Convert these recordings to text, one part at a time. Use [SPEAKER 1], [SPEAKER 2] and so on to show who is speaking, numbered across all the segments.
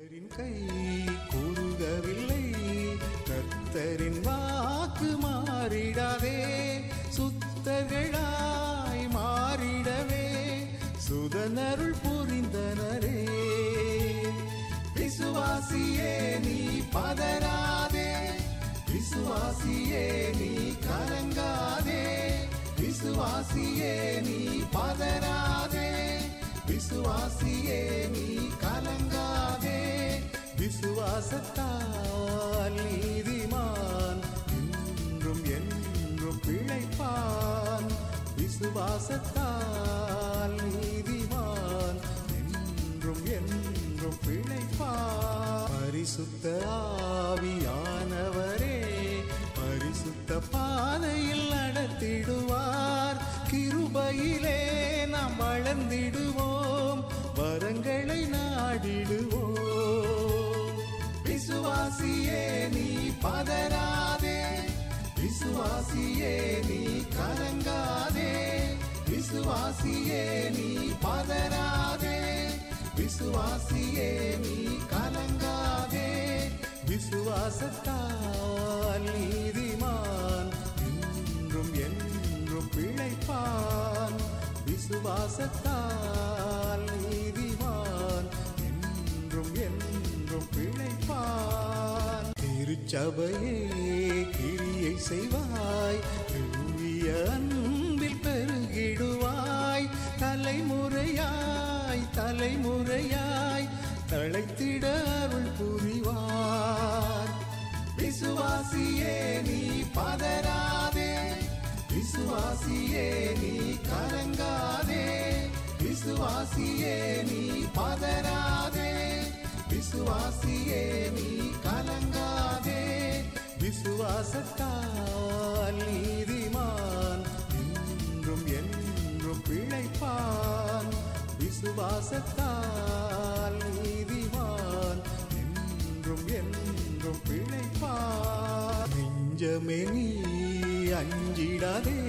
[SPEAKER 1] கை கூறுகவில்லை, கர்த்தரின் வாக்கு மாறிடாதே, சுத்தர்களாய் மாறிடவே சுதனருள் புரிந்தனரே. விசுவாசியே நீ பதறாதே, விசுவாசியே நீ கலங்காதே, விசுவாசியே நீ பதறாதே, விசுவாசியே நீ கலங்காதே. விசுவாசத்தால் நீதிமான் என்றும் என்றும் பிழைப்பான், விசுவாசத்தால் நீதிமான் என்றும் என்றும் பிழைப்பான். பரிசுத்த ஆவியானவரே பரிசுத்த பாதையில் நடத்திடுவார், கிருபையிலே நாம் வளர்ந்திடுவோம், வரங்களை நாடிடுவோம். விசுவாசியே நீ பதறாதே, விசுவாசியே நீ கலங்காதே, விசுவாசியே நீ பதறாதே, விசுவாசியே நீ கலங்காதே. விசுவாசத்தால் நீதிமான் என்றும் என்றும் பிழைப்பான், விசுவாசத்தால் நீதிமான் என்றும் என்றும் பிழைப்பான். திருச்சபையே கிரியை செய்வாய், தூய அன்பில் பெருகிடுவாய், தலைமுறையாய் தலைமுறையாய் தழைத்திட அருள் புரிவார். விசுவாசியே நீ பதறாதே, விசுவாசியே நீ கலங்காதே, விசுவாசியே நீ பதறாதே, விசுவாசியே நீ கலங்காதே. விசுவாசத்தால் நீதிமான் என்றும் என்றும் பிழைப்பான், விசுவாசத்தால் நீதிமான் என்றும் என்றும் பிழைப்பான். நெஞ்சமே நீ அஞ்சிடாதே,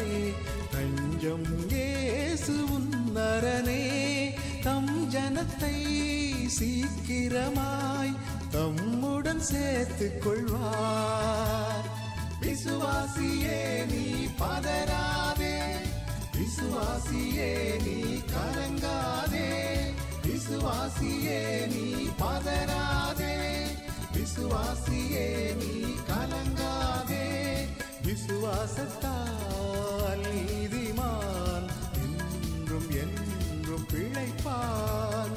[SPEAKER 1] தஞ்சம் இயேசு உன்னரனே, தம் ஜனத்தை சீக்கிரமாய் தம்முடன் சேர்த்துக் கொள்வார். விசுவாசியே நீ பதறாதே, விசுவாசியே நீ கலங்காதே, விசுவாசியே நீ பதறாதே, விசுவாசியே நீ கலங்காதே. விசுவாசத்தால் நீதிமான் என்றும் என்றும் பிழைப்பான்,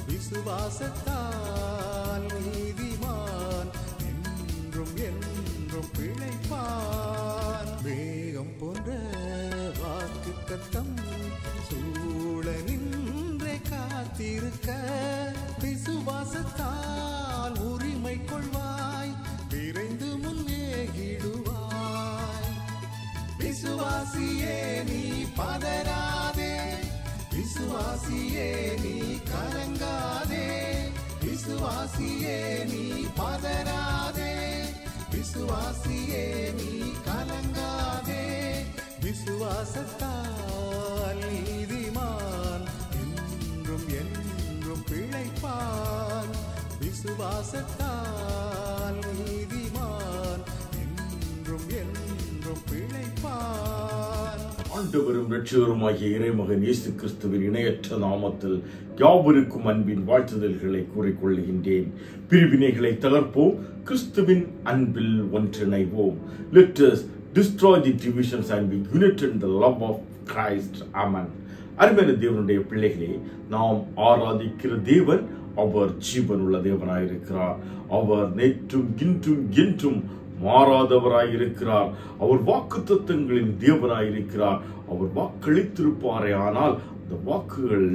[SPEAKER 1] விசுவாசத்தால் நீதிமான் என்றும் என்றும் பிழைப்பான். வேகம் போன்ற வாக்கு தத்தம் சூழ நின்றே காத்திருக்க, விசுவாசத்தால் உரிமை கொள்வாய், விரைந்து முன்னேகிடுவாய். விசுவாசியே நீ பதறாதே, விசுவாசியே நீ கலங்காதே, விசுவாசியே நீ பதறாதே, விசுவாசியே நீ கலங்காதே. விசுவாசத்தால் நீதிமான் என்றும் என்றும் பிழைப்பான், விசுவாசத்தால் நீதிமான் என்றும் என்றும் பிழைப்பான்.
[SPEAKER 2] ஆண்டவரும் இரட்சகருமாகிய இறைமகன் இயேசு கிறிஸ்துவின் இணையற்ற நாமத்தில் யாவருக்கும் அன்பின் வாழ்த்துதல்களை கூறிக்கொள்கின்றேன். பிரிவினைகளை தகர்ப்போம், கிறிஸ்துவின் அன்பில் ஒன்றிணைவோம். Let us destroy the divisions and be united in the love of Christ. Amen. அருமையான தேவனுடைய பிள்ளைகளே, நாம் ஆராதிக்கிற தேவன் அவர் ஜீவனுள்ள தேவனாயிருக்கிறார். அவர் நேற்றும் இன்றும் என்றும் மாறாதவராயிருக்கிறார். அவர் வாக்குத்தத்தங்களின் தேவனாயிருக்கிறார். அவர் வாக்களித்திருப்பாரே ஆனால் அந்த வாக்குகள்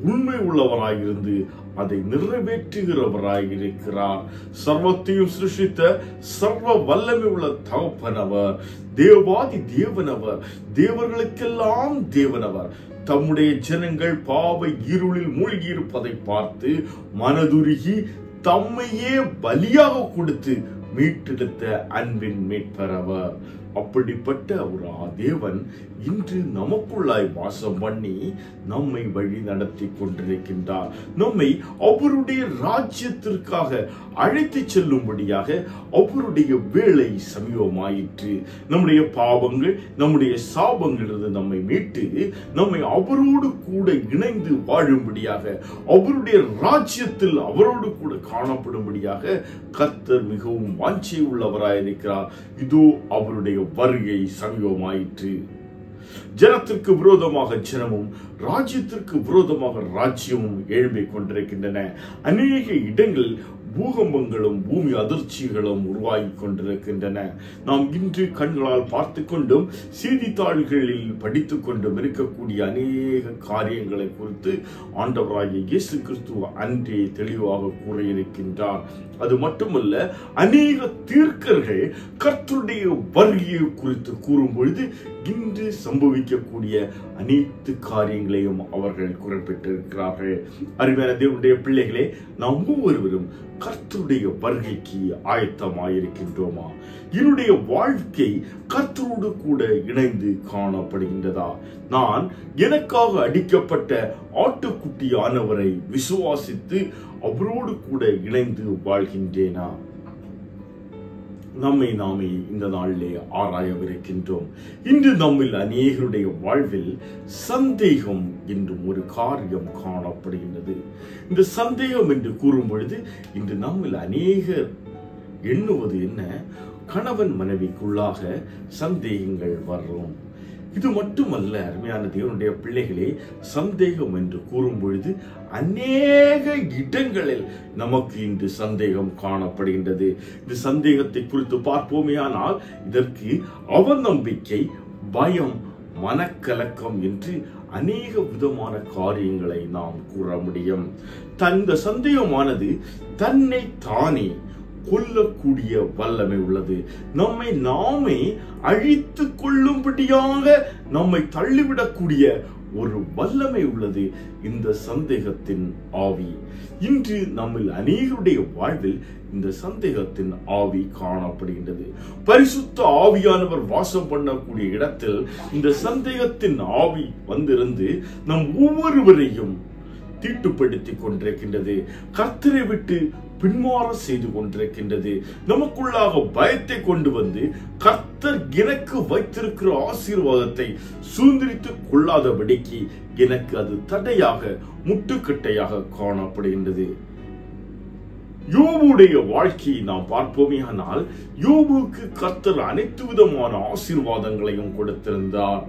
[SPEAKER 2] உண்மை உள்ளவராயிருந்து அதை நிறைவேற்றுகிறவராயிருக்கிறார். சர்வத்தையும் சிருஷ்டித்த சர்வ வல்லமை உள்ள தகப்பனவர், தேவாதி தேவனவர், தேவர்களுக்கெல்லாம் தேவனவர். தம்முடைய ஜனங்கள் பாவ இருளில் மூழ்கி இருப்பதை பார்த்து மனதுருகி தம்மையே பலியாக கொடுத்து மீட்டெடுத்த அன்பின் மீட்பரவர். அப்படிப்பட்ட ஒரு தேவன் இன்று நமக்குள்ளாய் வாசம் பண்ணி நம்மை வழி நடத்தி கொண்டிருக்கின்றார். நம்மை அவருடைய ராஜ்யத்திற்காக அழைத்து செல்லும்படியாக அவருடைய வேலை சமீபமாயிற்று. நம்முடைய பாவங்கள், நம்முடைய சாபங்களிலிருந்து நம்மை மீட்டு நம்மை அவரோடு கூட இணைந்து வாழும்படியாக, அவருடைய ராஜ்யத்தில் அவரோடு கூட காணப்படும்படியாக கர்த்தர் மிகவும் வாஞ்சை உள்ளவராயிருக்கிறார். இதோ அவருடைய வருகை சமீபமாயிற்று. ஜனத்திற்கு விரோதமாக ஜனமும், ராஜ்யத்திற்கு விரோதமாக ராஜ்யமும் எழும்பிக் கொண்டிருக்கின்றன. அநேக இடங்கள் பூகம்பங்களும் பூமி அதிர்ச்சிகளும் உருவாகி கொண்டிருக்கின்றன. நாம் இன்று கண்களால் பார்த்து கொண்டும் செய்தித்தாள்களில் படித்துக் கொண்டும் இருக்கக்கூடிய அநேக காரியங்களை குறித்து ஆண்டவராகிய இயேசு கிறிஸ்து அன்றே தெளிவாக கூறியிருக்கின்றார். அது மட்டுமல்ல, அநேக தீர்க்கர்கள் கர்த்தருடைய வருகையை குறித்து கூறும் பொழுது இன்று சம்பவிக்கக்கூடிய அனைத்து காரியங்களையும் அவர்கள் குறிப்பிட்டிருக்கிறார்கள். அருமையான தேவனுடைய பிள்ளைகளே, நாம் ஒவ்வொருவரும் கர்த்தருடைய வருகைக்கு ஆயத்தமாயிருக்கின்றோமா? என்னுடைய வாழ்க்கை கர்த்தரோடு கூட இணைந்து காணப்படுகின்றதா? நான் எனக்காக அடிக்கப்பட்ட ஆட்டுக்குட்டியானவரை விசுவாசித்து அவரோடு கூட இணைந்து வாழ்கின்றேனா? நம்மை நாமே இந்த நாளிலே ஆராயவிருக்கின்றோம். இன்று நம்மில் அநேகருடைய வாழ்வில் சந்தேகம் என்றும் ஒரு காரியம் காணப்படுகின்றது. இந்த சந்தேகம் என்று கூறும் பொழுது இன்று நம்மில் அநேகர் எண்ணுவது என்ன? கணவன் மனைவிக்குள்ளாக சந்தேகங்கள் வரும். இது மட்டுமல்ல, அருமையான தேவனுடைய பிள்ளைகளே, சந்தேகம் என்று கூறும் பொழுது அநேக இடங்களில் நமக்கு இன்று சந்தேகம் காணப்படுகின்றது. இந்த சந்தேகத்தை குறித்து பார்ப்போமேயானால் இதற்கு அவநம்பிக்கை, பயம், மனக்கலக்கம் என்று அநேக விதமான காரியங்களை நாம் கூற முடியும். இந்த சந்தேகமானது தன்னை தானே கொல்லக்கூடிய வல்லமை உள்ளது. நம்மை நாமே அழித்து கொள்ளும்படியாக நம்மை தள்ளிவிடக்கூடிய ஒரு வல்லமை உள்ளது இந்த சந்தேகத்தின் ஆவி. இன்று நம்மில் அநேகருடைய வாழ்வில் இந்த சந்தேகத்தின் ஆவி காணப்படுகின்றது. பரிசுத்த ஆவியானவர் வாசம் பண்ணக்கூடிய இடத்தில் இந்த சந்தேகத்தின் ஆவி வந்திருந்து நம் ஒவ்வொருவரையும் தீட்டுப்படுத்தி கொண்டிருக்கின்றது. கர்த்தரை விட்டு பின்மாற செய்து கொண்டிருக்கின்றது. நமக்குள்ளாக பயத்தை கொண்டு வந்து கர்த்தர் எனக்கு வைத்திருக்கிற ஆசீர்வாதத்தை சுதந்திரித்துக் கொள்ளாதபடிக்கு எனக்கு அது தடையாக, முட்டுக்கட்டையாக காணப்படுகின்றது. யோபுடைய வாழ்க்கையை நாம் பார்ப்போமேயானால் யோபுக்கு கர்த்தர் அனைத்து விதமான ஆசீர்வாதங்களையும் கொடுத்திருந்தார்.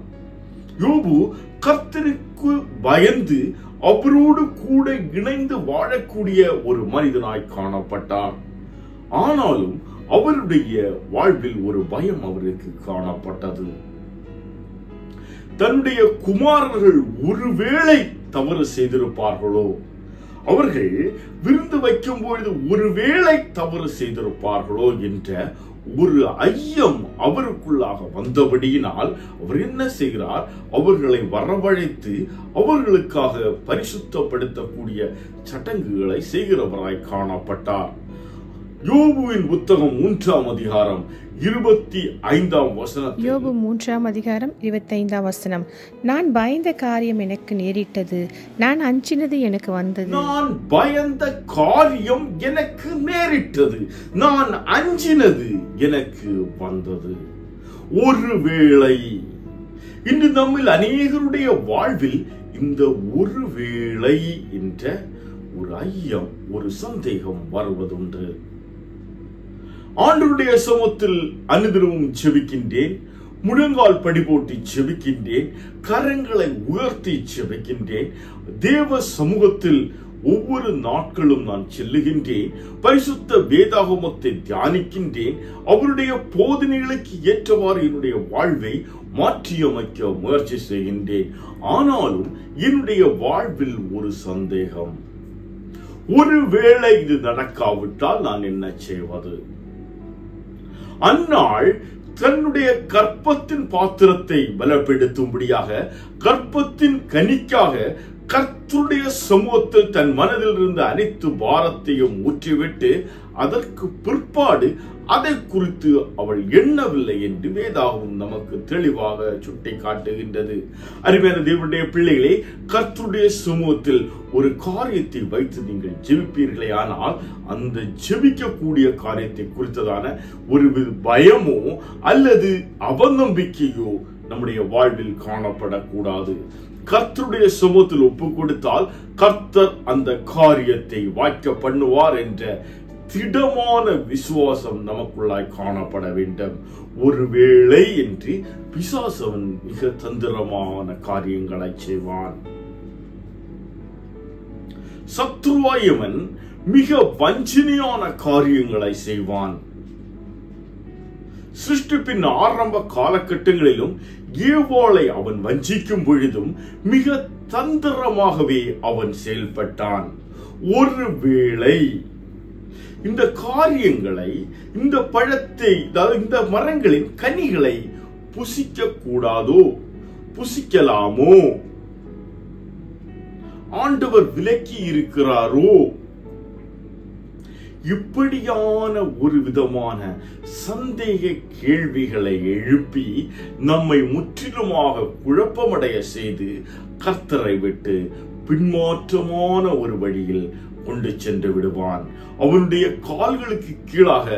[SPEAKER 2] யோபு கர்த்தருக்கு பயந்து அவரோடு கூட இணைந்து வாழக்கூடிய ஒரு மனிதனாய் காணப்பட்டார். ஆனாலும் அவருடைய வாழ்வில் ஒரு பயம் அவருக்கு காணப்பட்டது. தன்னுடைய குமாரர்கள் ஒருவேளை தவறு செய்திருப்பார்களோ, அவர்கள் விருந்து வைக்கும் பொழுது ஒருவேளை தவறு செய்திருப்பார்களோ என்ற ஒரு ஐயம் அவருக்குள்ளாக வந்தபடியினால் அவர் என்ன செய்கிறார்? அவர்களை வரவழைத்து அவர்களுக்காக பரிசுத்தப்படுத்தக்கூடிய சடங்குகளை செய்கிறவராய் காணப்பட்டார். யோபுவின் புத்தகம் 3ஆம் அதிகாரம் 25ஆம் வசனம்.
[SPEAKER 3] யோபு 3ஆம் அதிகாரம் 25ஆம் வசனம். நான் பயந்த காரியம் எனக்கு நேரிட்டது, நான் அஞ்சினது எனக்கு வந்தது.
[SPEAKER 2] நான் பயந்த காரியம் எனக்கு நேரிட்டது, நான் அஞ்சினது எனக்கு வந்தது. ஒருவேளை இன்று நம்மில் அநேகருடைய வாழ்வில் இந்த ஒருவேளை என்ற ஒரு ஐயம், ஒரு சந்தேகம் வருவதுண்டு. ஆண்டவருடைய சமூகத்தில் அனுதினமும் ஜெபிக்கின்றேன், முழங்கால் படி போட்டு ஜெபிக்கின்றேன், கரங்களை உயர்த்தி ஜெபிக்கின்றேன், தேவ சமூகத்தில் ஒவ்வொரு நாட்களும் நான் செல்லுகின்றேன், பரிசுத்த வேதாகமத்தை தியானிக்கின்றேன், அவருடைய போதனைகளுக்கு ஏற்றவாறு என்னுடைய வாழ்வை மாற்றியமைக்க முயற்சி செய்கின்றேன். ஆனாலும் என்னுடைய வாழ்வில் ஒரு சந்தேகம். ஒருவேளை இது நடக்காவிட்டால் நான் என்ன செய்வது? அந்நாள் தன்னுடைய கர்ப்பத்தின் பாத்திரத்தை பலப்படுத்தும்படியாக, கர்ப்பத்தின் கனிக்காக கர்த்தருடைய சமூகத்தில் தன் மனதில் இருந்த அனைத்து பாரத்தையும் ஊற்றிவிட்டு அதற்கு பிற்பாடு அதை குறித்து அவள் எண்ணவில்லை என்று வேதாகம் நமக்கு தெளிவாக சுட்டி காட்டுகின்றது. அருமையான தேவனுடைய பிள்ளைகளே, கர்த்தருடைய சமூகத்தில் ஒரு காரியத்தை வைத்து நீங்கள் ஜெபிப்பீர்களே ஆனால் அந்த ஜெபிக்கக்கூடிய காரியத்தை குறித்ததான ஒரு பயமோ அல்லது அவநம்பிக்கையோ நம்முடைய வாழ்வில் காணப்படக்கூடாது. கர்த்தருடைய சமூகத்தில் ஒப்பு கொடுத்தால் கர்த்தர் அந்த காரியத்தை வாய்க்க பண்ணுவார் என்ற திடமான விசுவாசம் நமக்குள்ளாய் காணப்பட வேண்டும். ஒருவேளை என்று பிசாசவன் மிக தந்திரமான காரியங்களை செய்வான். சத்ருவாயவன் மிக வஞ்சனையான காரியங்களை செய்வான். சிருஷ்டிப்பின் ஆரம்ப காலகட்டங்களிலும் ஏவாளை அவன் வஞ்சிக்கும் பொழுதும் மிக தந்திரமாகவே அவன் செயல்பட்டான். ஒருவேளை இந்த காரியங்களை, இந்த பழத்தை, இந்த மரங்களின் கனிகளை புசிக்க கூடாதோ, புசிக்கலாமோ, ஆண்டவர் விலக்கி இருக்கிறாரோ, இப்படியான ஒரு விதமான சந்தேக கேள்விகளை எழுப்பி நம்மை முற்றிலுமாக குழப்பமடைய செய்து கர்த்தரை விட்டு பின்மாற்றமான ஒரு வழியில் கொண்டு சென்று விடுவான். அவனுடைய கால்களுக்கு கீழாக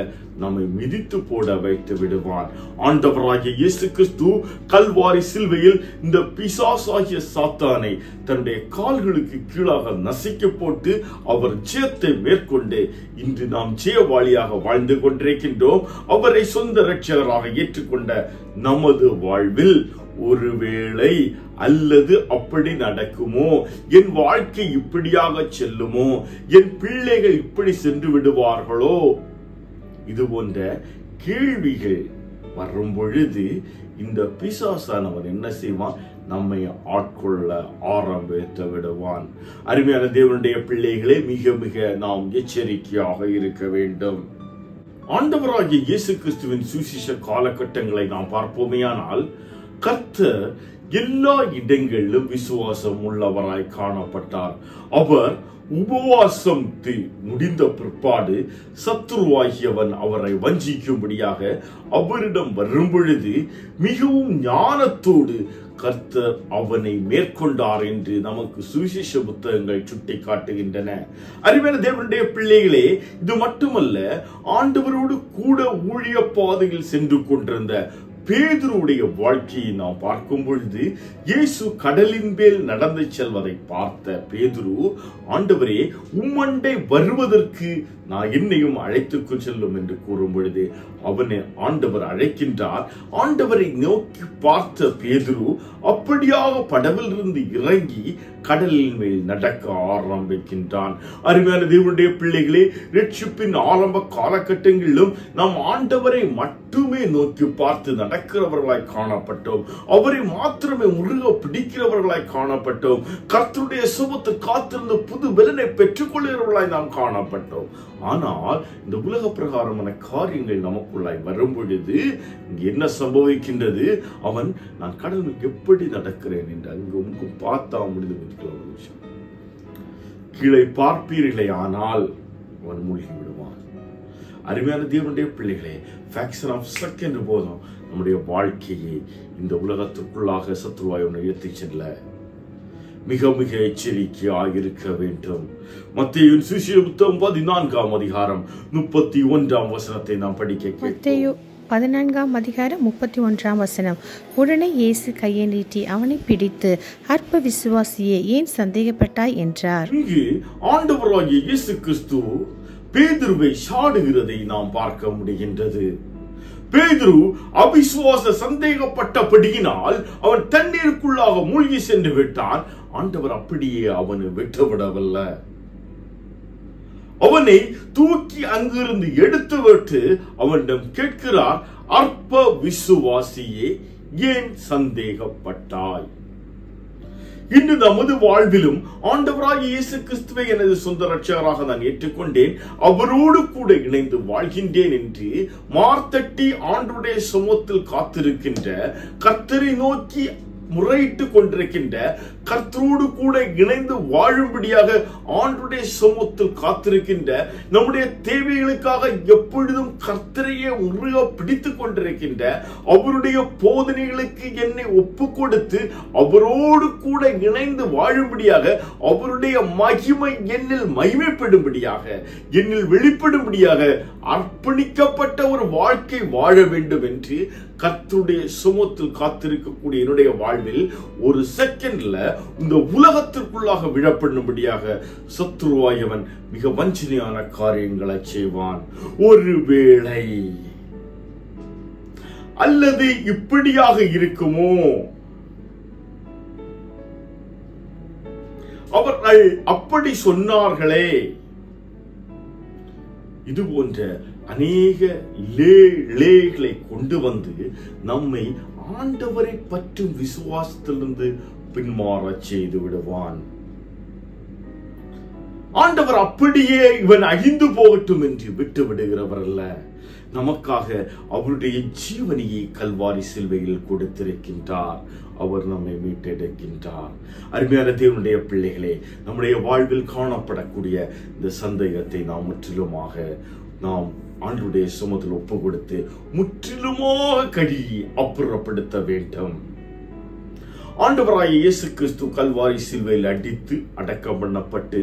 [SPEAKER 2] நம்மை மிதித்து போட வைத்து விடுவான். ஆண்டவராகிய இயேசு கிறிஸ்து கல்வாரி சிலுவையில் இந்த பிசாசாகிய சாத்தானை தன்னுடைய கால்களுக்கு கீழாக நசுக்கி போட்டு அவர் ஜெயத்தை மேற்கொண்டு இன்று நாம் ஜெயவாளியாக வாழ்ந்து கொண்டிருக்கின்றோம். அவரை சொந்த இரட்சகராக ஏற்றுக்கொண்ட நமது வாழ்வில் ஒருவேளை அல்லது அப்படி நடக்குமோ, என் வாழ்க்கை இப்படியாக செல்லுமோ, என் பிள்ளைகள் இப்படி சென்று விடுவார்களோ, இது போன்ற கேள்விகள் வரும் பொழுது இந்த பிசாசானவன் என்ன செய்வான்? நம்மை ஆட்கொள்ள ஆரம்பித்து விடுவான். அருமையான தேவனுடைய பிள்ளைகளே, மிக மிக நாம் எச்சரிக்கையாக இருக்க வேண்டும். ஆண்டவராகிய இயேசு கிறிஸ்துவின் சுவிசேஷ காலகட்டங்களை நாம் பார்ப்போமேயானால் கர்த்தர் எல்லா இடங்களிலும் விசுவாசம் உள்ளவராய் காணப்பட்டார். அவர் உபவாசம் முடிந்த பிற்பாடு சத்துருவாகியவன் அவரை வஞ்சிக்கும்படியாக அவரிடம் வரும் பொழுது மிகவும் ஞானத்தோடு கர்த்தர் அவனை மேற்கொண்டார் என்று நமக்கு சுவிசேஷ புத்தகங்கள் சுட்டி காட்டுகின்றன. அருமையான தேவனுடைய பிள்ளைகளே, இது மட்டுமல்ல, ஆண்டவரோடு கூட ஊழிய பாதையில் சென்று கொண்டிருந்த பேதுருடைய வாழ்க்கையை நாம் பார்க்கும் பொழுது இயேசு கடலின் மேல் நடந்து செல்வதை பார்த்த பேதுரு, ஆண்டவரே, உம்மண்டை வருவதற்கு நான் என்னையும் அழைத்துக்கு செல்லும் என்று கூறும் பொழுது அவனை ஆண்டவர் அழைக்கின்றார். ஆண்டவரை நோக்கி பார்த்த பேதுரு அப்படியாக படவில் இருந்து இறங்கி கடலின் மேல் நடக்க ஆரம்பிக்கின்றான். அருமையான தேவனுடைய பிள்ளைகளே, ரட்சிப்பின் ஆரம்ப காலகட்டங்களிலும் நாம் ஆண்டவரை மட்டுமே நோக்கி பார்த்து நடக்கிறவர்களாய் காணப்பட்டோம். அவரை மாத்திரமே முருக பிடிக்கிறவர்களாய் காணப்பட்டோம். கர்த்தருடைய சுபத்தை காத்திருந்த புது பலனை பெற்றுக் கொள்கிறவர்களாய் நாம் காணப்பட்டோம். ஆனால் இந்த உலக பிரகாரமான காரியங்கள் நமக்குள்ளாய் வரும் பொழுது என்ன சம்பவிக்கின்றது? அவன் நான் கடலுக்கு எப்படி நடக்கிறேன் என்று அங்கும் பார்த்தா முடிந்து ஒரு விஷயம். கீழே பார்ப்பீர்களே ஆனால் அவன் மூழ்கி விடுவான். அருமையான தேவனுடைய பிள்ளைகளே, ஃபிராக்ஷன் ஆஃப் செகண்ட் போதும் நம்முடைய வாழ்க்கையை இந்த உலகத்துக்குள்ளாக சத்துருவாய் உயர்த்தி செல்ல மிக மிக எச்சரிக்கையாக இருக்க வேண்டும். மத்தேயுவின் சுவிசேஷ புத்தகம் 14ஆம் அதிகாரம் 31ஆம் வசனத்தை நாம் படிக்க கேட்போம்.
[SPEAKER 3] 14ஆம் அதிகாரம் 31ஆம் வசனம். உடனே இயேசு கையை நீட்டி அவனை பிடித்து, அற்ப விசுவாசியே, ஏன் சந்தேகப்பட்டாய் என்றார்.
[SPEAKER 2] இங்கு ஆண்டவராகிய இயேசு கிறிஸ்து பேதுருவை சாடுகிறதை நாம் பார்க்க முடிகின்றது. பேதுரு அவிசுவாச சந்தேகப்பட்டபடியினால் அவன் தண்ணீருக்குள்ளாக மூழ்கி சென்று விட்டான். ஆண்டவர் அப்படியே அவனை விட்டுவிடவில்லை. அவனை தூக்கி அங்கிருந்து எடுத்து விட்டு அவனிடம் கேட்கிறார், அற்ப விசுவாசியே, ஏன் சந்தேகப்பட்டாய்? இன்று நமது வாழ்விலும் ஆண்டவராகிய இயேசு கிறிஸ்துவை எனது சொந்த ரட்சகராக நான் ஏற்றுக்கொண்டேன், அவரோடு கூட இணைந்து வாழ்கின்றேன் என்று மார்த்தட்டி ஆண்டவருடைய சமூகத்தில் காத்திருக்கின்ற, கர்த்தரை நோக்கி முறையிட்டு கொண்டிருக்கின்ற கர்த்தரோடு கூட இணைந்து வாழும்படியாக ஆண்டுடைய சமூகத்தில் காத்திருக்கின்ற நம்முடைய தேவைகளுக்காக எப்பொழுதும் கர்த்தரையே முருக பிடித்துக் கொண்டிருக்கின்ற அவருடைய போதனைகளுக்கு என்னை ஒப்பு கொடுத்து அவரோடு கூட இணைந்து வாழும்படியாக அவருடைய மகிமை என்னில் மகிமைப்படும்படியாக என்னில் வெளிப்படும்படியாக அர்ப்பணிக்கப்பட்ட ஒரு வாழ்க்கை வாழ வேண்டும் என்று கர்த்தருடைய சமூகத்தில் காத்திருக்கக்கூடிய என்னுடைய வாழ்வில் ஒரு செகண்ட்ல இந்த உலகத்திற்குள்ளாக விழப்படும்படியாக சத்துருவாயவன் மிக வஞ்சனையான காரியங்களை செய்வான். ஒருவேளை அல்லது இப்படியாக இருக்குமோ, அவர்கள் அப்படி சொன்னார்களே, இது போன்ற அநேக லேகளை கொண்டு வந்து நம்மை ஆண்டவரை பற்றும் விசுவாசத்திலிருந்து பின்மாற செய்து விடுவான். ஆண்டவர் அப்படியே இவன் அழிந்து போகட்டும் என்று விட்டு விடுகிறவர் அல்ல. நமக்காக அவருடைய ஜீவனையை கல்வாரி சிலுவையில் கொடுத்திருக்கின்றார். அவர் நம்மை மீட்டெடுக்கின்றார். அருமையான தேவனுடைய பிள்ளைகளே, நம்முடைய வாழ்வில் காணப்படக்கூடிய இந்த சந்தேகத்தை நாம் முற்றிலுமாக நாம் ஆண்டவருடைய சமூகத்தில் ஒப்பு கொடுத்து முற்றிலுமாக கழுவி அப்புறப்படுத்த வேண்டும். ஆண்டவராகிய இயேசு கிறிஸ்து கல்வாரி சிலுவையில் அடித்து அடக்கம் பண்ணப்பட்டு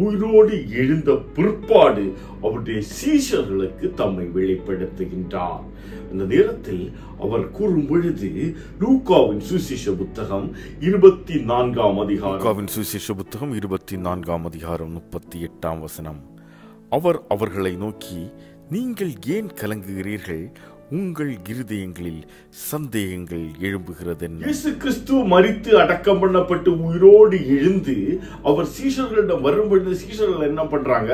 [SPEAKER 2] உயிரோடு எழுந்த பிற்பாடு அவருடைய சீஷர்களுக்கு தம்மை வெளிப்படுத்துகின்றார். இந்த நேரத்தில் அவர் கூறும் பொழுது லூக்காவின் சுவிசேஷ புத்தகம் 24ஆம் அதிகாரம்
[SPEAKER 4] 38ஆம் வசனம். அவர் அவர்களை நோக்கி, நீங்கள் ஏன் கலங்குகிறீர்கள்? உங்கள் இருதயங்களில் சந்தேகங்கள் எழும்புகிறது.
[SPEAKER 2] இயேசு கிறிஸ்து மரித்து அடக்கம் பண்ணப்பட்டு உயிரோடு எழுந்து அவர் சீஷர்களிடம் வரும்பொழுது சீஷர்கள் என்ன பண்றாங்க?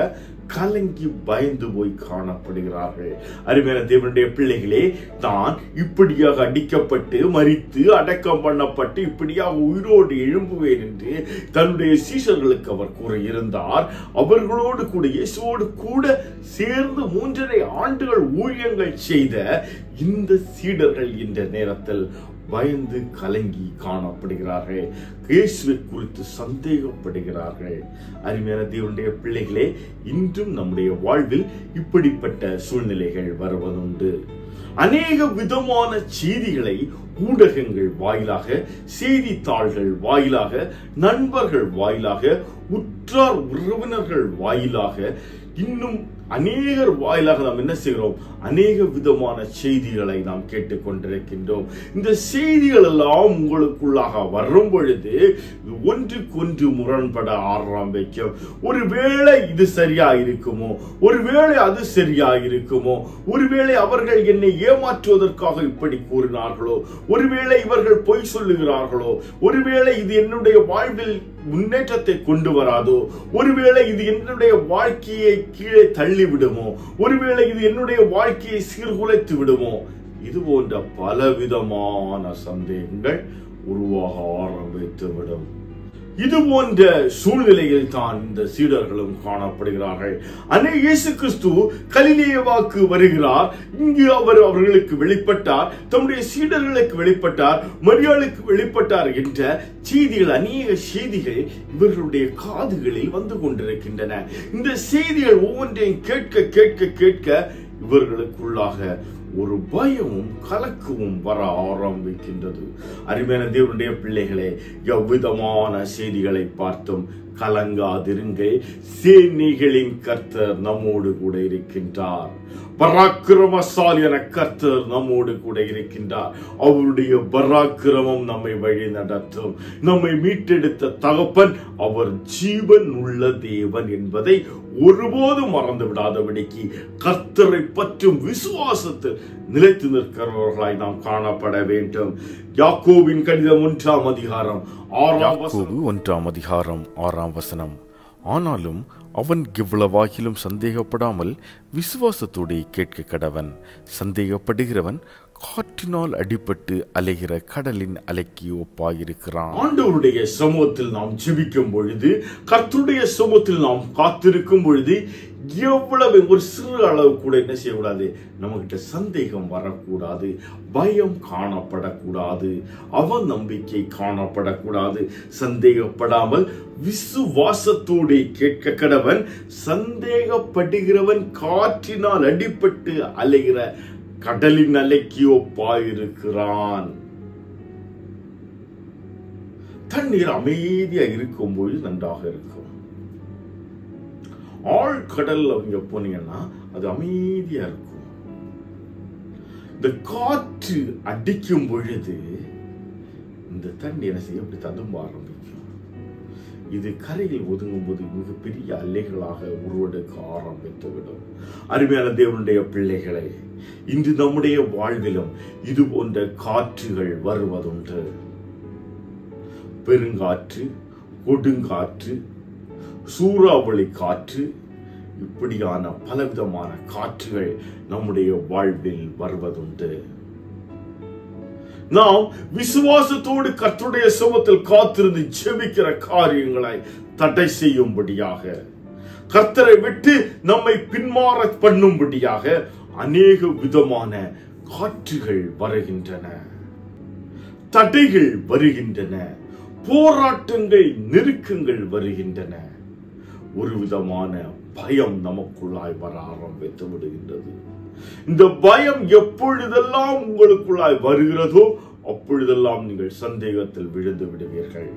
[SPEAKER 2] கலங்கி பயந்து போய் காணப்படுகிறார்கள். அருமையான தேவனுடைய பிள்ளைகளே, தான் இப்படியாக அடிக்கப்பட்டு மரித்து அடக்கம் பண்ணப்பட்டு இப்படியாக உயிரோடு எழும்புவேன் என்று தன்னுடைய சீஷர்களுக்கு அவர் கூற இருந்தார். அவர்களோடு கூட இயேசுவோடு கூட சேர்ந்து 3.5 ஆண்டுகள் ஊழியங்கள் செய்த இந்த சீடர்கள் இந்த நேரத்தில் பயந்து கலங்கி காணப்படுகிறார்கள். இயேசுவை குறித்து சந்தேகப்படுகிறார்கள். அருமையான தேவனுடைய பிள்ளைகளே, இன்றும் நம்முடைய வாழ்வில் இப்படிப்பட்ட சூழ்நிலைகள் வருவதுண்டு. அநேக விதமான செய்திகளை ஊடகங்கள் வாயிலாக, செய்தித்தாள்கள் வாயிலாக, நண்பர்கள் வாயிலாக, உற்றார் உறவினர்கள் வாயிலாக, இன்னும் அநேகர் வாயிலாக நாம் என்ன செய்கிறோம்? அநேக விதமான செய்திகளை நாம் கேட்டுக்கொண்டிருக்கின்றோம். இந்த செய்திகள் எல்லாம் உங்களுக்குள்ளாக வரும் பொழுது ஒன்றுக்கொன்று முரண்பட ஆரம்பிக்கும். ஒருவேளை இது சரியா இருக்குமோ, ஒருவேளை அது சரியா இருக்குமோ, ஒருவேளை அவர்கள் என்னை ஏமாற்றுவதற்காக இப்படி கூறினார்களோ, ஒருவேளை இவர்கள் பொய் சொல்லுகிறார்களோ, ஒருவேளை இது என்னுடைய வாழ்வில் முன்னேற்றத்தை கொண்டு வராதோ, ஒருவேளை இது என்னுடைய வாழ்க்கையை கீழே தள்ளிவிடுமோ, ஒருவேளை இது என்னுடைய வாழ்க்கையை சீர்குலைத்து விடுமோ, இது போன்ற பலவிதமான சந்தேகங்கள் உருவாக ஆரம்பித்துவிடும். இது போன்ற சூழ்நிலையில் தான் இந்த சீடர்களும் காணப்படுகிறார்கள். இயேசு கிறிஸ்து கலிலேயாவுக்கு வருகிறார். இங்கு அவர் அவர்களுக்கு வெளிப்பட்டார், தம்முடைய சீடர்களுக்கு வெளிப்பட்டார், மரியாளுக்கு வெளிப்பட்டார் என்ற செய்திகள், அநேக செய்திகள் இவர்களுடைய காதுகளில் வந்து கொண்டிருக்கின்றன. இந்த செய்திகள் ஒவ்வொன்றையும் கேட்க கேட்க கேட்க இவர்களுக்குள்ளாக ஒரு பயமும் கலக்கமும் வர ஆரம்பிக்கின்றது. அருமையான தேவனுடைய பிள்ளைகளே, எவ்விதமான செய்திகளை பார்த்தும் கலங்காதிருங்கள். சேனைகளின் கர்த்தர் நம்மோடு கூட இருக்கின்றார். பராக்கிரமசாலியான கர்த்தர் நம்மோடு கூட இருக்கின்றார். அவருடைய பராக்கிரமம் நம்மை வழி நடத்தும். நம்மை மீட்டெடுத்த தகப்பன் அவர் ஜீவன் உள்ள தேவன் என்பதை ஒருபோதும் மறந்து விடாதபடிக்கு கர்த்தரை பற்றும் விசுவாசத்தில் நிலைத்து நிற்கிறவர்களாய் நாம் காணப்பட வேண்டும். யாக்கோபின் கடிதம் 1ஆம் அதிகாரம்
[SPEAKER 4] 6ஆம் வசனம். ஆனாலும் அவன் எவ்வளவாகிலும் சந்தேகப்படாமல் விசுவாசத்தோடு கேட்க கடவன். சந்தேகப்படுகிறவன் காற்றினால் அடிபட்டு அலைகிற கடலின் அலைக்கு ஒப்பாயிருக்கிறான்.
[SPEAKER 2] ஆண்டவருடைய சமூகத்தில் நாம் ஜெபிக்கும் பொழுது, கர்த்தருடைய சமூகத்தில் நாம் காத்திருக்கும் பொழுது எவ்வளவு ஒரு சிறு அளவு கூட என்ன செய்யக்கூடாது, நம்மகிட்ட சந்தேகம் வரக்கூடாது, பயம் காணப்படக்கூடாது, அவநம்பிக்கை காணப்படக்கூடாது. சந்தேகப்படாமல் விசுவாசத்தோடு கேட்க கடவன். சந்தேகப்படுகிறவன் காற்றினால் அடிபட்டு அலைகிற கடலின் அலைக்கு ஒப்பாயிருக்கிறான். தண்ணீர் அமைதியா இருக்கும்போது நன்றாக இருக்கும். ஆழ்கடல்ல அவங்க போனீங்கன்னா அது அமைதியா இருக்கும். இந்த காற்று அடிக்கும் பொழுது இந்த தண்ணி என்ன செய்ய அப்படி ததும்ப ஆரம்பிக்கும். இது கரையில் ஒதுங்கும் போது மிகப்பெரிய அலைகளாக உருவெடுக்க ஆரம்பித்துவிடும். அருமையான தேவனுடைய பிள்ளைகளை, இன்று நம்முடைய வாழ்விலும் இது போன்ற காற்றுகள் வருவதுண்டு. பெருங்காற்று, கொடுங்காற்று, சூறாவளி காற்று, இப்படியான பலவிதமான காற்றுகள் நம்முடைய வாழ்வில் வருவதுண்டு. நாம் விசுவாசத்தோடு கர்த்தருடைய சமூகத்தில் காத்திருந்து ஜெபிக்கிற காரியங்களை தடை செய்யும்படியாக, கர்த்தரை விட்டு நம்மை பின்மாற பண்ணும்படியாக அநேக விதமான காற்றுகள் வருகின்றன, தடைகள் வருகின்றன, போராட்டங்கள், நெருக்கங்கள் வருகின்றன. ஒரு விதமான பயம் நமக்குள்ளாய் வர ஆரம்பித்து விடுகின்றது. இந்த பயம் எப்பொழுதெல்லாம் உங்களுக்குள்ளாய் வருகிறதோ அப்பொழுதெல்லாம் நீங்கள் சந்தேகத்தில் விழுந்து விடுவீர்கள்.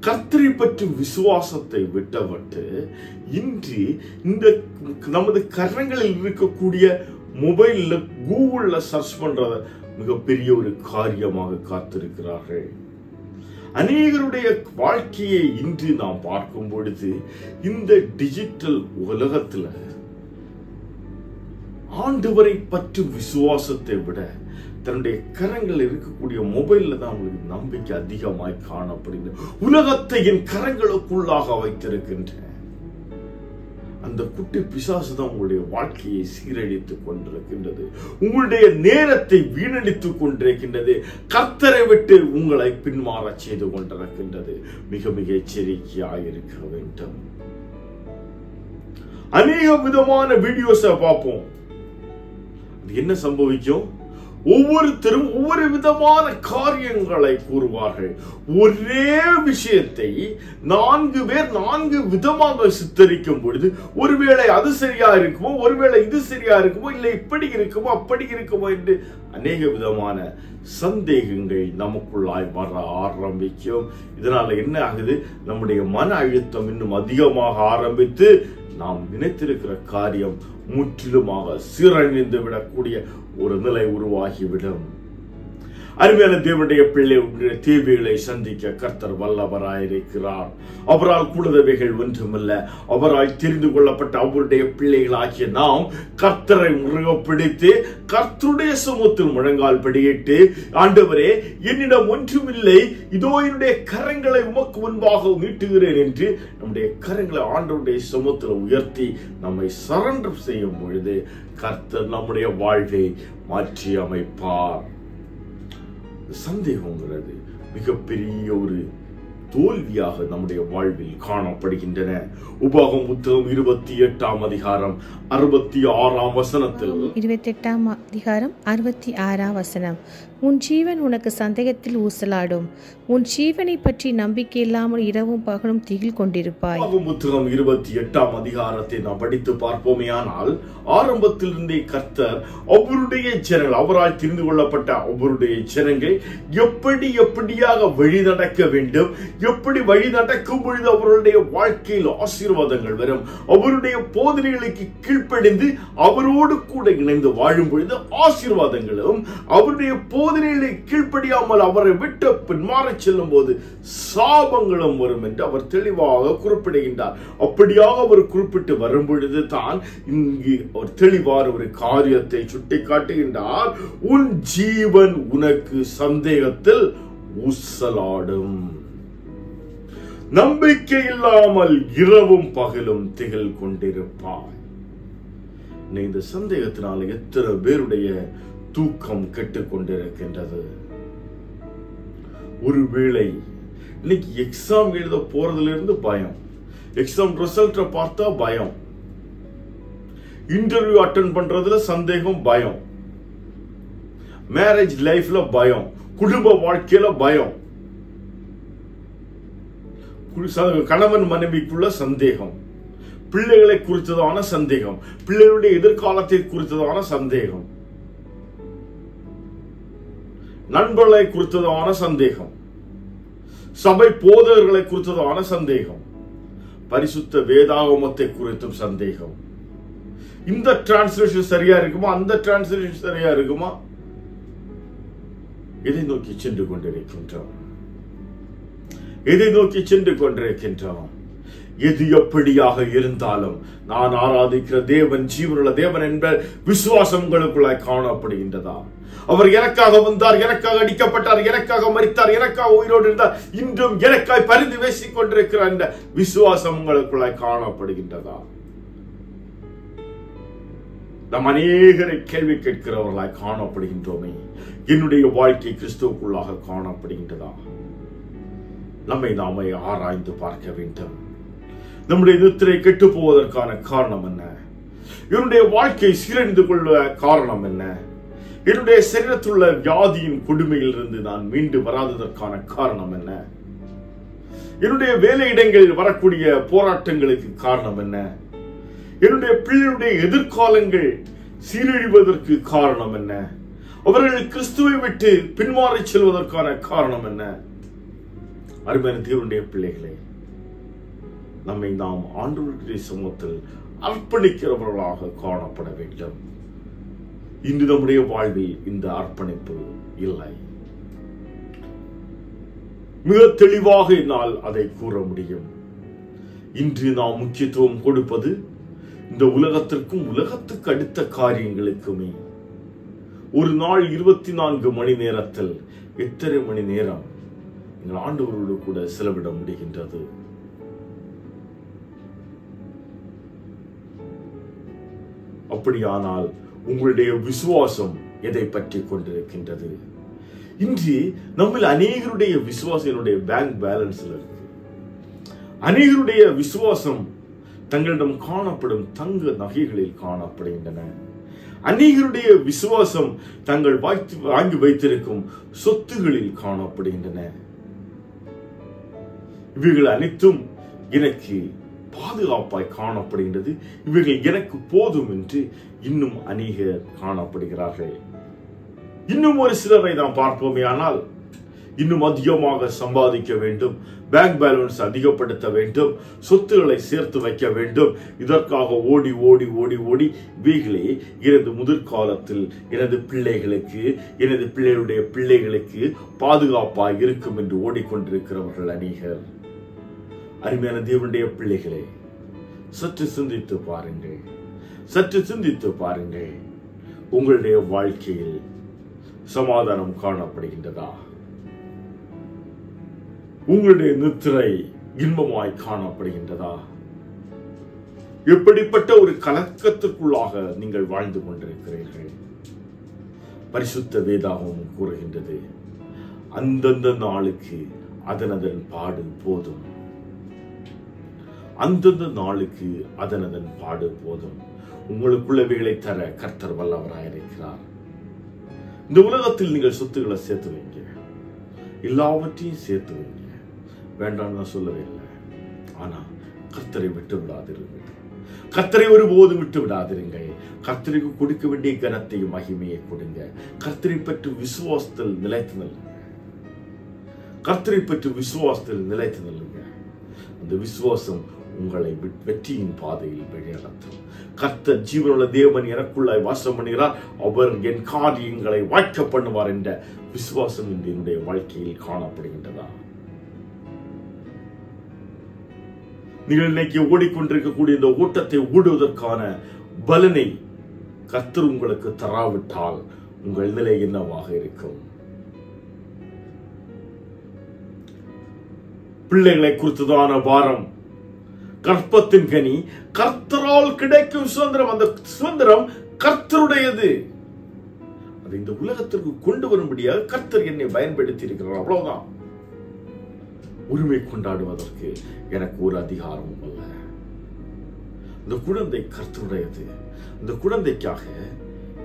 [SPEAKER 2] கர்த்தரை பற்றி விசுவாசத்தை விட்டவிட்டு இன்று இந்த நமது கரங்களில் இருக்கக்கூடிய மொபைல்ல கூகுள்ல சர்ச் பண்றத மிகப்பெரிய ஒரு காரியமாக காத்திருக்கிறார்கள். அநேகருடைய வாழ்க்கையை இன்று நாம் பார்க்கும் பொழுது இந்த டிஜிட்டல் உலகத்துல ஆண்டவரை பற்றி விசுவாசத்தை விட தன்னுடைய கரங்கள் இருக்கக்கூடிய மொபைல்ல தான் உங்களுக்கு நம்பிக்கை அதிகமாய் காணப்படுகிறது. உலகத்தை என் கரங்களுக்குள்ளாக வைத்திருக்கின்ற அந்த குட்டி பிசாசு தான் உங்களுடைய வாழ்க்கையை சீரழித்துக் கொண்டிருக்கின்றது. உங்களுடைய நேரத்தை வீணடித்துக் கொண்டிருக்கின்றது. கர்த்தரை விட்டு உங்களை பின்மாற செய்து கொண்டிருக்கின்றது. மிக மிக எச்சரிக்கையாயிருக்க வேண்டும். அநேக விதமான வீடியோஸை பார்ப்போம். என்ன சம்பவிக்கும்? ஒவ்வொருத்தரும் ஒவ்வொரு விதமான காரியங்களை கூறுவார்கள். ஒரே விஷயத்தை 4 பேர் 4 விதமாக சித்தரிக்கும் பொழுது ஒருவேளை அது சரியா இருக்குமோ, ஒருவேளை இது சரியா இருக்குமோ, இல்லை இப்படி இருக்குமோ அப்படி இருக்குமோ என்று அநேக விதமான சந்தேகங்கள் நமக்குள்ளாய் வர ஆரம்பிக்கும். இதனால என்ன ஆகுது? நம்முடைய மன அழுத்தம் இன்னும் அதிகமாக ஆரம்பித்து நாம் நினைத்திருக்கிற காரியம் முற்றிலுமாக சீரழிந்து விடக்கூடிய ஒரு நிலை உருவாகிவிடும். அருமையான தேவனுடைய பிள்ளைகளுடைய தேவைகளை சந்திக்க கர்த்தர் வல்லவராயிருக்கிறார். அவரால் கூடுதவைகள் ஒன்றுமில்ல. அவரால் தெரிந்து கொள்ளப்பட்ட அவருடைய பிள்ளைகளாகிய நாம் கர்த்தரை முருகப்பிடித்து கர்த்தருடைய சமூகத்தில் முழங்கால் படியிட்டு, ஆண்டவரே என்னிடம் ஒன்றுமில்லை, இதோ என்னுடைய கரங்களை உமக்கு முன்பாக நீட்டுகிறேன் என்று நம்முடைய கரங்களை ஆண்டவருடைய சமூகத்தில் உயர்த்தி நம்மை சரண்டர் செய்யும் பொழுது கர்த்தர் நம்முடைய வாழ்வை மாற்றி அமைப்பார். சந்தேகங்கிறது மிகப்பெரிய ஒரு தோல்வியாக நம்முடைய வாழ்வில் காணப்படுகின்றன. உபாகம் புத்தகம் 28ஆம் அதிகாரம் 66ஆம் வசனத்தில்
[SPEAKER 3] 28ஆம் அதிகாரம் 66ஆம் வசனம், உன் ஜீவன் உனக்கு சந்தேகத்தில் ஊசலாடும், உன் ஜீவனை பற்றி நம்பிக்கை இல்லாமல் இரவும் பகலும் திகில் கொண்டிருப்பாய்.
[SPEAKER 2] புத்தகம் 28ஆம் அதிகாரத்தை நாம் படித்து பார்ப்போமேயானால் ஆரம்பத்திலிருந்தே கர்த்தர் அவருடைய ஜனங்கள், அவரால் தெரிந்து கொள்ளப்பட்ட அவருடைய ஜனங்கள் எப்படியாக வழி நடக்க வேண்டும், எப்படி வழி நடக்கும் பொழுது அவருடைய வாழ்க்கையில் ஆசீர்வாதங்கள் வரும், அவருடைய போதனைகளுக்கு கீழ்ப்படிந்து அவரோடு கூட இணைந்து வாழும் பொழுது ஆசீர்வாதங்களும், அவருடைய போதனைகளை கீழ்ப்படியாமல் அவரை விட்டு பின்மாற செல்லும் போது சாபங்களும் வரும் என்று அவர் தெளிவாக குறிப்பிடுகின்றார். அப்படியாக அவர் குறிப்பிட்டு வரும் பொழுது தான் இங்கு அவர் தெளிவான ஒரு காரியத்தை சுட்டி காட்டுகின்றார். உன் ஜீவன் உனக்கு சந்தேகத்தில் ஊசலாடும். நம்பிக்கை இல்லாமல் இரவும் பகலும் திகில் கொண்டிருப்பாய். இந்த சந்தேகத்தினால எத்தனை பேருடைய தூக்கம் கெட்டுக் கொண்டிருக்கின்றது. ஒருவேளை இன்னைக்கு எக்ஸாம் எழுத போறதுல இருந்து பயம், எக்ஸாம் ரிசல்ட்டை பார்த்தா பயம், இன்டர்வியூ அட்டெண்ட் பண்றதுல சந்தேகம், பயம். மேரேஜ் லைஃப்ல பயம், குடும்ப வாழ்க்கையில பயம், கணவன் மனைவிக்குள்ள சந்தேகம், பிள்ளைகளை குறித்ததான சந்தேகம், பிள்ளைகளுடைய எதிர்காலத்தை குறித்ததான சந்தேகம், நண்பர்களை குறித்ததான சந்தேகம், சபை போதகர்களை குறித்ததான சந்தேகம், பரிசுத்த வேதாகமத்தை குறித்தும் சந்தேகம். இந்த டிரான்ஸ்லேஷன் சரியா இருக்குமா, அந்த டிரான்ஸ்லேஷன் சரியா இருக்குமா? எதை நோக்கி சென்று கொண்டிருக்கின்றோம்? எதை நோக்கி சென்று கொண்டிருக்கின்றோம்? எது எப்படியாக இருந்தாலும் நான் ஆராதிக்கிற தேவன் ஜீவனுள்ள தேவன் என்ற விசுவாசம் உங்களுக்குள்ளாய் காணப்படுகின்றதா? அவர் எனக்காக வந்தார், எனக்காக அடிக்கப்பட்டார், எனக்காக மரித்தார், எனக்காக உயிரோடு இருந்தார், இன்றும் எனக்காய் பரிந்து பேசிக் கொண்டிருக்கிறார் என்ற விசுவாசம் உங்களுக்குள்ளாய் காணப்படுகின்றதா? நாம் அநேகரை கேள்வி கேட்கிறவர்களாய் காணப்படுகின்றோமே. என்னுடைய வாழ்க்கை கிறிஸ்துவுக்குள்ளாக காணப்படுகின்றதா? நம்மை நாமே ஆராய்ந்து பார்க்க வேண்டும். நம்முடைய நித்திரை கெட்டு போவதற்கான காரணம் என்ன? என்னுடைய வாழ்க்கை சீரழிந்து கொள்ள காரணம் என்ன? என்னுடைய சரீரத்தில் உள்ள வியாதியின் கொடுமையில் இருந்து நான் மீண்டு வராததற்கான காரணம் என்ன? என்னுடைய வேலையிடங்களில் வரக்கூடிய போராட்டங்களுக்கு காரணம் என்ன? என்னுடைய பிள்ளையுடைய எதிர்காலங்கள் சீரழிவதற்கு காரணம் என்ன? அவர்கள் கிறிஸ்துவை விட்டு பின்மாறி செல்வதற்கான காரணம் என்ன? அருமையான தேவனுடைய பிள்ளைகளே, நம்மை நாம் ஆண்டவருடைய சமூகத்தில் அர்ப்பணிக்கிறவர்களாக காணப்பட வேண்டும். இன்று நம்முடைய வாழ்வில் இந்த அர்ப்பணிப்பு இல்லை. மிக தெளிவாக என்னால் அதை கூற முடியும். இன்று நாம் முக்கியத்துவம் கொடுப்பது இந்த உலகத்திற்கும் உலகத்துக்கு அடுத்த காரியங்களுக்குமே. ஒரு நாள் 24 மணி நேரத்தில் எத்தனை மணி நேரம் எங்கள் ஆண்டவரோடு கூட செலவிட முடிகின்றது? அப்படியானால் உங்களுடைய விசுவாசம் எதை பற்றி கொண்டிருக்கின்றது? இன்று நம்மில் அநேகருடைய விசுவாசம் என்னுடைய பேங்க் பேலன்ஸ்ல இருக்கு. அநேகருடைய விசுவாசம் தங்களிடம் காணப்படும் தங்க நகைகளில் காணப்படுகின்றன. அநேகருடைய விசுவாசம் தங்கள் வாங்கி வைத்திருக்கும் சொத்துகளில் காணப்படுகின்றன. இவைகள் அனைத்தும் எனக்கு பாதுகாப்பாய் காணப்படுகின்றது, இவைகள் எனக்கு போதும் என்று இன்னும் அநேகர் காணப்படுகிறார்கள். இன்னும் ஒரு சிலரை நாம் பார்ப்போமே, ஆனால் இன்னும் அதிகமாக சம்பாதிக்க வேண்டும், பேங்க் பேலன்ஸ் அதிகப்படுத்த வேண்டும், சொத்துக்களை சேர்த்து வைக்க வேண்டும். இதற்காக ஓடி ஓடி ஓடி ஓடி இவைகளே எனது முதிர்காலத்தில் எனது பிள்ளைகளுக்கு, எனது பிள்ளைகளுடைய பிள்ளைகளுக்கு பாதுகாப்பாக இருக்கும் என்று ஓடிக்கொண்டிருக்கிறவர்கள் அநேகர். அருமையான தேவனுடைய பிள்ளைகளே, சற்று சிந்தித்து பாருங்கள், சற்று சிந்தித்து பாருங்கள். உங்களுடைய வாழ்க்கையில் சமாதானம் காணப்படுகின்றதா? உங்களுடைய நித்திரை இன்பமாய் காணப்படுகின்றதா? எப்படிப்பட்ட ஒரு கலக்கத்திற்குள்ளாக நீங்கள் வாழ்ந்து கொண்டிருக்கிறீர்கள்? பரிசுத்த வேதாகமம் கூறுகின்றது, அந்தந்த நாளுக்கு அதனதன் பாடு போதும். அந்தந்த நாளுக்கு அதனதன் பாடு போதும். உங்களுக்குள்ளவைகளை தர கர்த்தர் வல்லவராயிருக்கிறார். இந்த உலகத்தில் நீங்கள் சொத்துக்களை சேர்த்து வைங்க, எல்லாவற்றையும் சேர்த்து வைங்க, வேண்டாம் நான் சொல்லவே இல்லை. ஆனா கர்த்தரை விட்டு விடாதிருங்கள், கர்த்தரை ஒருபோதும் விட்டு விடாதிருங்கள். கர்த்தருக்கு கொடுக்க வேண்டிய கனத்தையும் மகிமையை கொடுங்க. கர்த்தரை பற்றி விசுவாசத்தில் நிலைத்து நில்லுங்க, கர்த்தரை பற்றி விசுவாசத்தில் நிலைத்து நில்லுங்க. அந்த விசுவாசம் உங்களை வெற்றியின் பாதையில் வழிநடத்தும். கர்த்தர் ஜீவனுள்ள தேவன் எனக்குள்ளாய் வாசம் பண்ணுகிறார், அவர் என் காரியங்களை வாய்க்க பண்ணுவார் என்ற விசுவாசம் இன்று என்னுடைய வாழ்க்கையில் காணப்படுகின்றதா? நீங்கள் இன்னைக்கு ஓடிக்கொண்டிருக்கக்கூடிய இந்த ஓட்டத்தை ஓடுவதற்கான பலனை கர்த்தர் உங்களுக்கு தராவிட்டால் உங்கள் நிலை என்னவாக இருக்கும்? பிள்ளைகளை குறித்ததான பாரம், கற்பத்தின் கனி கர்த்தரால் கிடைக்கும் சுதந்திரம். அந்த சுதந்திரம் கர்த்தருடையது. அது இந்த உலகத்திற்கு கொண்டு வரும்படியாக கர்த்தர் என்னை பயன்படுத்தி இருக்கிறார், அவ்வளவுதான். உரிமை கொண்டாடுவதற்கு எனக்கு ஒரு அதிகாரமும் அல்ல. இந்த குழந்தை கர்த்தருடையது. இந்த குழந்தைக்காக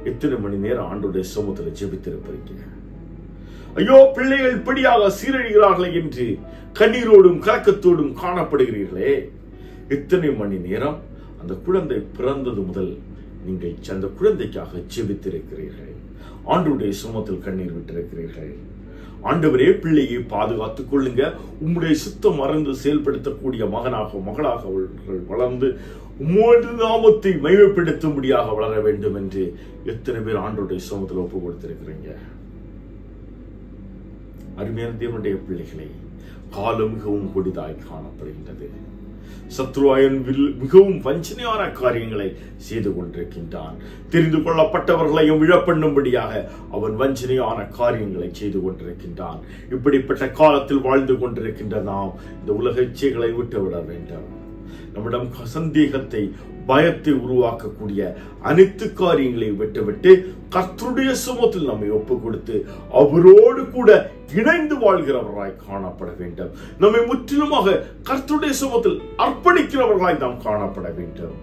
[SPEAKER 2] எத்தனை மணி நேரம் ஆண்டவருடைய சமூகத்தில் ஜெபித்திருப்பீங்க? ஐயோ, பிள்ளைகள் இப்படியாக சீரழிகிறார்களே என்று கண்ணீரோடும் கலக்கத்தோடும் காணப்படுகிறீர்களே. எத்தனை மணி நேரம் அந்த குழந்தை பிறந்தது முதல் நீங்கள் அந்த குழந்தைக்காக ஜெபித்திருக்கிறீர்கள்? ஆண்டவருடைய சமூகத்தில் கண்ணீர் விட்டிருக்கிறீர்கள். ஆண்டவரே, பிள்ளையை பாதுகாத்துக் கொள்ளுங்க, உம்முடைய சுத்தம் மறந்து செயல்படுத்தக்கூடிய மகனாக மகளாக அவர்கள் வளர்ந்து உம்முடைய நாமத்தை மகிமைப்படுத்தும்படியாக வளர வேண்டும் என்று எத்தனை பேர் ஆண்டவருடைய சமூகத்தில் ஒப்பு கொடுத்திருக்கிறீங்க? அருமையான தேவனுடைய பிள்ளைகளை, காலம் மிகவும் கொடிதாய் காணப்படுகின்றது. சத்ருவாயன் மிகவும் வஞ்சனையான காரியங்களை செய்து கொண்டிருக்கின்றான். தெரிந்து கொள்ளப்பட்டவர்களையும் விழப்பண்ணும்படியாக அவன் வஞ்சனையான காரியங்களை செய்து கொண்டிருக்கின்றான். இப்படிப்பட்ட காலத்தில் வாழ்ந்து கொண்டிருக்கின்ற நாம் இந்த உலக இச்சைகளை விட்டுவிட வேண்டும். நம்மிடம் சந்தேகத்தை, பயத்தை உருவாக்கக்கூடிய அனைத்து காரியங்களை விட்டுவிட்டு கர்த்தருடைய சமூகத்தில் நம்மை ஒப்பு கொடுத்து அவரோடு கூட இணைந்து வாழ்கிறவர்களாய் காணப்பட வேண்டும். நம்மை முற்றிலுமாக கர்த்தருடைய சமூகத்தில் அர்ப்பணிக்கிறவர்களாய் நாம் காணப்பட வேண்டும்.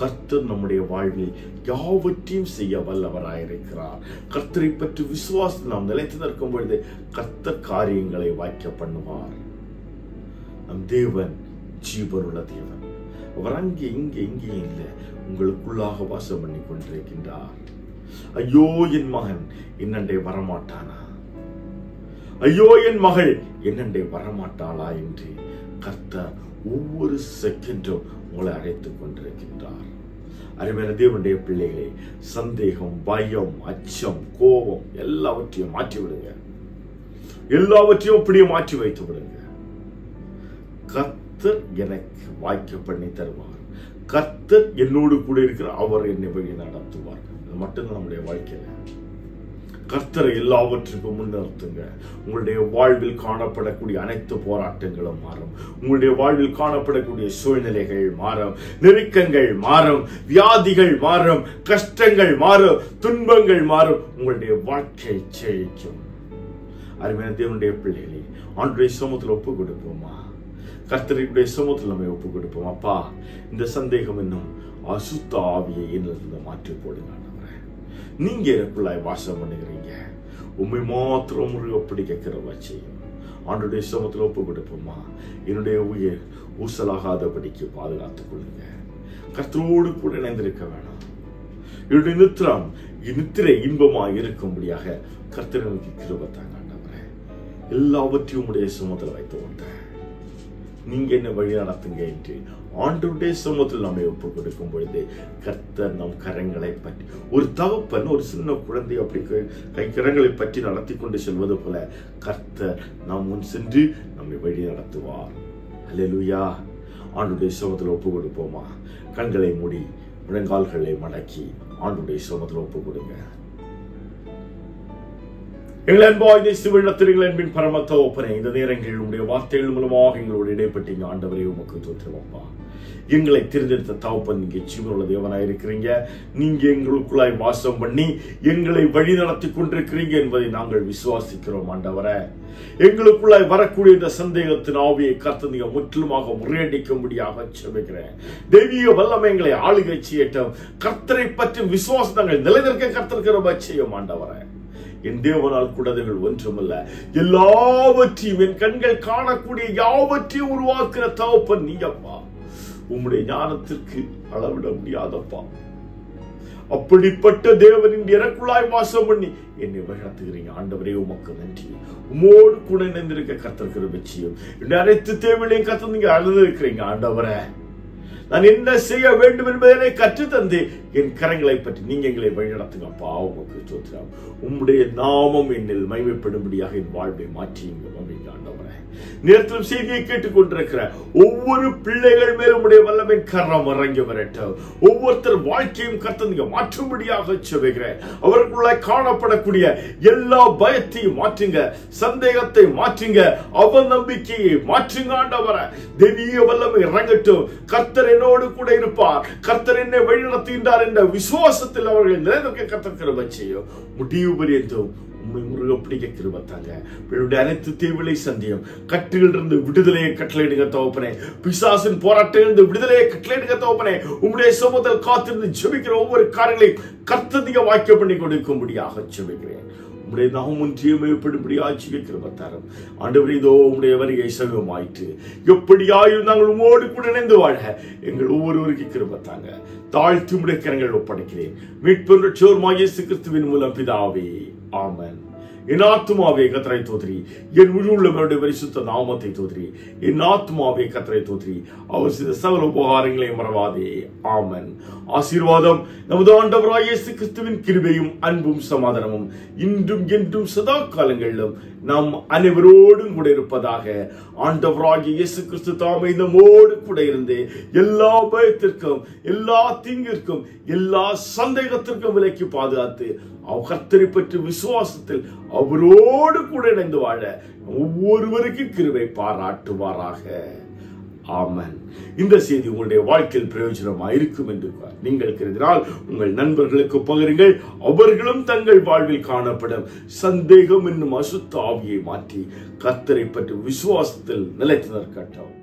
[SPEAKER 2] கர்த்தர் நம்முடைய வாழ்வில் யாவற்றையும் செய்ய வல்லவராயிருக்கிறார். கர்த்தரை பற்றி விசுவாசத்தில் நாம் நிலைத்து நிற்கும் பொழுது கர்த்தர் காரியங்களை வாய்க்க பண்ணுவார். நம் தேவன் ஜீவனுள்ள தேவன். அவர் அங்கே இங்கே இங்கே இல்லை, உங்களுக்குள்ளாக வாசம் பண்ணி கொண்டிருக்கின்றார். ஐயோ, என் மகன் என்னண்டே வரமாட்டானா? ஐயோ, என் மகள் என்னண்டே வரமாட்டாளா என்று கர்த்தர் ஒவ்வொரு செகண்டும் உங்களை அழைத்துக் கொண்டிருக்கின்றார். அருமையான தேவனுடைய பிள்ளைகளை, சந்தேகம், பயம், அச்சம், கோபம் எல்லாவற்றையும் மாற்றி விடுங்க. எல்லாவற்றையும் அப்படியே மாற்றி வைத்து விடுங்க. கர்த்தர் எனக்கு வாய்க்க பண்ணி தருவார். கர்த்தர் என்னோடு கூட இருக்கிறார். அவர் என்னை வழி நடத்துவார். அது மட்டும்தான் நம்முடைய வாழ்க்கையில. கர்த்தரை எல்லாவற்றுக்கும் முன்னிறுத்துங்க. உங்களுடைய வாழ்வில் காணப்படக்கூடிய அனைத்து போராட்டங்களும் மாறும். உங்களுடைய வாழ்வில் காணப்படக்கூடிய சூழ்நிலைகள் மாறும், நெருக்கங்கள் மாறும், வியாதிகள் மாறும், கஷ்டங்கள் மாறும், துன்பங்கள் மாறும். உங்களுடைய வாழ்க்கை செழிக்கும். அருமையான தேவனுடைய பிள்ளைகளை, ஆண்டவருடைய சமூகத்தில் ஒப்பு கொடுப்போமா? கர்த்தருடைய சமூகத்தில் நம்ம ஒப்பு கொடுப்போம். அப்பா, இந்த சந்தேகம் என்னும் அசுத்த ஆவியை என்னிலிருந்து மாற்றி போடுங்க. நீங்க எனக்குள்ளாய் வாசம் பண்ணுகிறீங்க. உண்மை மாத்திரம் முருகப்படி கேட்கிறவா செய்யும். ஆண்டவருடைய சமூகத்தில் ஒப்பு கொடுப்போமா? என்னுடைய உயிர் ஊசலாகாதபடிக்கு பாதுகாத்துக் கொள்ளுங்க. கர்த்தரோடு கூட இணைந்திருக்க வேணாம். என்னுடைய நித்திரை இன்பமாக இருக்கும்படியாக கர்த்தர் எனக்கு கிருபை தாங்க. எல்லாவற்றையும் உடைய சமூகத்தில் வைத்து கொண்டேன். நீங்க என்ன வழி நடத்துங்க என்று ஆண்டவருடைய சமூகத்தில் நம்மை ஒப்பு கொடுக்கும் பொழுது கர்த்தர் நம் கரங்களை பற்றி, ஒரு தகப்பன் ஒரு சின்ன குழந்தை அப்படி கரங்களை பற்றி நடத்தி கொண்டு செல்வது போல கர்த்தர் நாம் முன் சென்று நம்மை வழி நடத்துவார். அல்லேலூயா. ஆண்டவருடைய சமூகத்தில் ஒப்பு கொடுப்போமா? கண்களை மூடி முழங்கால்களை மடக்கி ஆண்டவருடைய சமூகத்தில் ஒப்பு கொடுங்க. எங்கள் அன்பாய் நேசித்த அன்பின் பரம தகப்பனே, இந்த நேரங்களில் உடைய வார்த்தைகள் மூலமாக எங்களோடு இடைப்பட்டீங்க. ஆண்டவரே, உமக்கு தோற்றுவப்பா. எங்களை தேர்ந்தெடுத்த தகப்பன், நீங்க ஜீவனுள்ள தேவனாயிருக்கிறீங்க. நீங்க எங்களுக்குள்ளாய் வாசம் பண்ணி எங்களை வழி நடத்தி கொண்டிருக்கிறீங்க என்பதை நாங்கள் விசுவாசிக்கிறோம். ஆண்டவரே, எங்களுக்குள்ளாய் வரக்கூடிய இந்த சந்தேகத்தின் ஆவியை கர்த்தர் நீங்க முற்றிலுமாக முறியடிக்கும்படியாக செபிக்கிறேன். தெய்வீக வல்லமை எங்களை ஆளுகை செய்யட்டும். கர்த்தரை பற்றி விசுவாசம் நாங்கள் நிலைநிற்க கர்த்தர் கிருபை செய்யும். ஆண்டவரே, என் தேவனால் கூடதுகள் ஒன்றுமல்ல, எல்லாவற்றையும் என் கண்கள் காணக்கூடிய யாவற்றையும் உருவாக்குற தகப்பன் நீங்கப்பா. உம்முடைய ஞானத்திற்கு அளவிட முடியாதப்பா. அப்படிப்பட்ட தேவனின் எனக்குள்ளாய் வாசம் பண்ணி என்னை வழிநடத்துகிறீங்க. ஆண்டவரே, உமக்கு நன்றி. உமோடு கூட இணைந்திருக்க கர்த்தர் கிருபை செய்யும். அனைத்து தேவைகளையும் கர்த்தர் நீங்க அழுதிருக்கிறீங்க. ஆண்டவரே, நான் என்ன செய்ய வேண்டும் என்பதனை கற்றுத்தந்து என் கரங்களை பற்றி நீங்க எங்களை வழிநடத்துங்கப்பா. உமக்கு ஸ்தோத்திரம். உம்முடைய நாமம் என்னில் மகிமைப்படும்படியாக என் வாழ்வை மாற்றியுங்க. ஆண்டவரே, நேரத்திலும் செய்தியை கேட்டுக் கொண்டிருக்கிற ஒவ்வொரு பிள்ளைகள் மேலும் உடைய வல்லமை கரம் இறங்கி வரட்டும். ஒவ்வொருத்தர் வாழ்க்கையும் கர்த்தர் நீங்க மாற்றும்படியாக செபிக்கிறேன். அவர்களுக்குள்ள காணப்படக்கூடிய எல்லா பயத்தையும் மாற்றுங்க, சந்தேகத்தை மாற்றுங்க, அவநம்பிக்கையை மாற்றுங்க. ஆண்டவரே, தெய்வீக வல்லமை இறங்கட்டும். கர்த்தர் என்னோடு கூட இருப்பார், கர்த்தர் என்னை வழி நடத்துகின்றார் என்ற விசுவாசத்தில் அவர்கள் நிலைநிற்க கர்த்தர் கிருபை செய்யும். முடிவு பரியந்தம் உண்மை முருக பிடிக்க கிருபை தாங்க. பிள்ளையுடைய அனைத்து தீவிலை சந்தியும் கட்டுகளிலிருந்து விடுதலையை கட்டளையிடுங்க தகப்பனே. பிசாசின் போராட்டத்திலிருந்து விடுதலையை கட்டளையிடுங்க தகப்பனே. உம்முடைய சமூகத்தில் காத்திருந்து ஜெபிக்கிற ஒவ்வொரு காரியங்களையும் கர்த்ததிக வாக்கியம் பண்ணி கொடுக்கும்படியாக ஜெபிக்கிறேன். உம்முடைய நாமம் ஒன்றியமைப்படும்படியாக ஜெபிக்கிற தரம் ஆண்டவரே, இதோ உம்முடைய வருகை சமீபமாயிற்று. எப்படியாயும் நாங்கள் உம்மோடு கூட இணைந்து வாழ எங்கள் ஒவ்வொருவருக்கு கிருபை தாங்க. தாழ்த்தி உம்முடைய கரங்கள் ஒப்படைக்கிறேன். மீட்பு ரட்சகருமாகிய இயேசு கிறிஸ்துவின் மூலம் பிதாவே, ஆமென். என் ஆத்துமாவே கர்த்தரை தோத்திரி, என் முழு உள்ளவருடைய பரிசுத்த நாமத்தை தோத்திரி. என் ஆத்துமாவே கர்த்தரை தோத்திரி, அவர் செய்த சகல உபகாரங்களை மறவாதே. ஆமென். ஆசீர்வாதம் நமது ஆண்டவராகிய இயேசு கிறிஸ்துவின் கிருபையும் அன்பும் சமாதானமும் இன்றும் என்றும் சதா காலங்களிலும் நாம் அனைவரோடும் கூட இருப்பதாக. ஆண்டவராகிய இயேசு கிறிஸ்து தாமே நம்மோடு கூட இருந்து எல்லா பயத்திற்கும், எல்லா தீங்கிற்கும், எல்லா சந்தேகத்திற்கும் விலக்கி பாதுகாத்து கர்த்தரை பற்றி விசுவாசத்தில் அவரோடு கூட இணைந்து வாழ ஒவ்வொருவருக்கு கிருபை பாராட்டுவாராக. ஆமென். இந்த செய்தி உங்களுடைய வாழ்க்கையில் பிரயோஜனமாக இருக்கும் என்று நீங்கள் கருதினால் உங்கள் நண்பர்களுக்கு பகிருங்கள். அவர்களும் தங்கள் வாழ்வில் காணப்படும் சந்தேகம் என்னும் அசுத்த ஆவியை மாற்றி கர்த்தரை பற்றி விசுவாசத்தில் நிலைத்து நிற்கட்டும்.